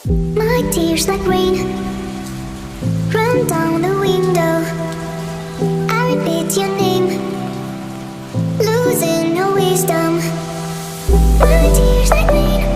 My tears like rain run down the window. I repeat your name, losing no wisdom. My tears like rain